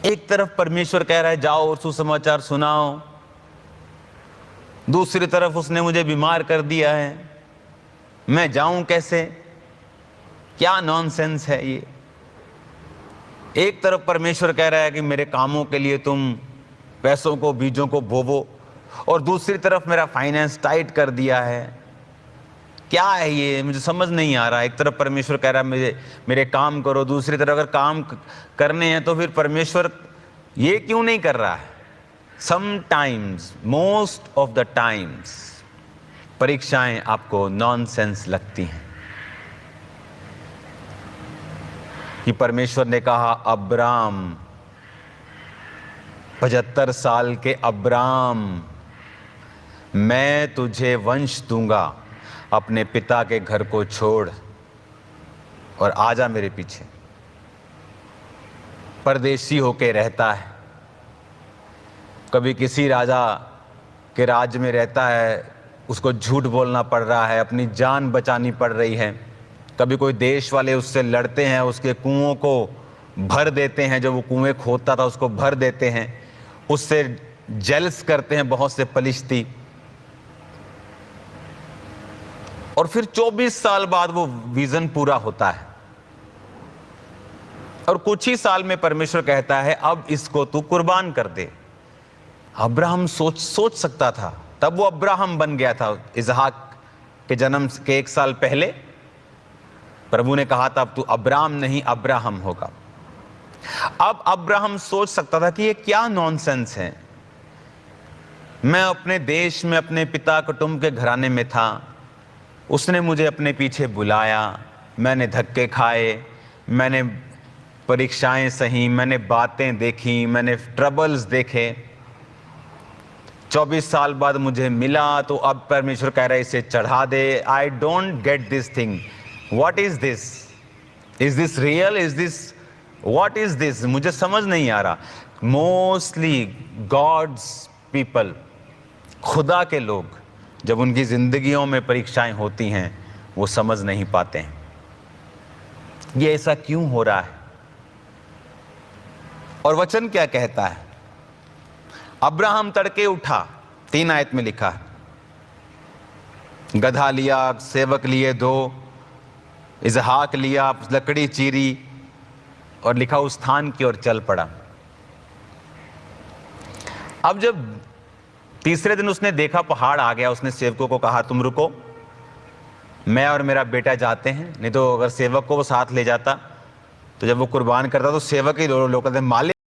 एक तरफ परमेश्वर कह रहा है जाओ और सुसमाचार सुनाओ, दूसरी तरफ उसने मुझे बीमार कर दिया है, मैं जाऊं कैसे? क्या नॉनसेंस है ये। एक तरफ परमेश्वर कह रहा है कि मेरे कामों के लिए तुम पैसों को, बीजों को बोवो, और दूसरी तरफ मेरा फाइनेंस टाइट कर दिया है। क्या है ये, मुझे समझ नहीं आ रहा। एक तरफ परमेश्वर कह रहा है मेरे काम करो, दूसरी तरफ अगर काम करने हैं तो फिर परमेश्वर ये क्यों नहीं कर रहा है? Sometimes, most of the times परीक्षाएं आपको नॉनसेंस लगती हैं। कि परमेश्वर ने कहा अब्राम, 75 साल के अब्राम, मैं तुझे वंश दूंगा, अपने पिता के घर को छोड़ और आजा मेरे पीछे। परदेशी होके रहता है, कभी किसी राजा के राज्य में रहता है, उसको झूठ बोलना पड़ रहा है, अपनी जान बचानी पड़ रही है। कभी कोई देश वाले उससे लड़ते हैं, उसके कुओं को भर देते हैं, जो वो कुएं खोदता था उसको भर देते हैं, उससे जेलस करते हैं बहुत से पलिश्ती, और फिर 24 साल बाद वो विजन पूरा होता है और कुछ ही साल में परमेश्वर कहता है अब इसको तू कुर्बान कर दे। अब्राहम सोच सकता था, तब वो अब्राहम बन गया था। इसहाक के जन्म के 1 साल पहले प्रभु ने कहा था अब तू अब्राम नहीं अब्राहम होगा। अब अब्राहम सोच सकता था कि ये क्या नॉनसेंस है। मैं अपने देश में अपने पिता कुटुंब के घराने में था, उसने मुझे अपने पीछे बुलाया, मैंने धक्के खाए, मैंने परीक्षाएं सही, मैंने बातें देखी, मैंने ट्रबल्स देखे। 24 साल बाद मुझे मिला तो अब परमेश्वर कह रहा है इसे चढ़ा दे। I don't get this thing, what is this, is this real, is this, what is this, मुझे समझ नहीं आ रहा। मोस्टली गॉड्स पीपल, खुदा के लोग, जब उनकी जिंदगियों में परीक्षाएं होती हैं वो समझ नहीं पाते हैं ये ऐसा क्यों हो रहा है। और वचन क्या कहता है? अब्राहम तड़के उठा, 3 आयत में लिखा है, गधा लिया, सेवक लिए 2, इसहाक लिया, लकड़ी चीरी और लिखा उस स्थान की ओर चल पड़ा। अब जब तीसरे दिन उसने देखा पहाड़ आ गया, उसने सेवकों को कहा तुम रुको, मैं और मेरा बेटा जाते हैं। नहीं तो अगर सेवक को वो साथ ले जाता तो जब वो कुर्बान करता तो सेवक ही लोग कहते मालिक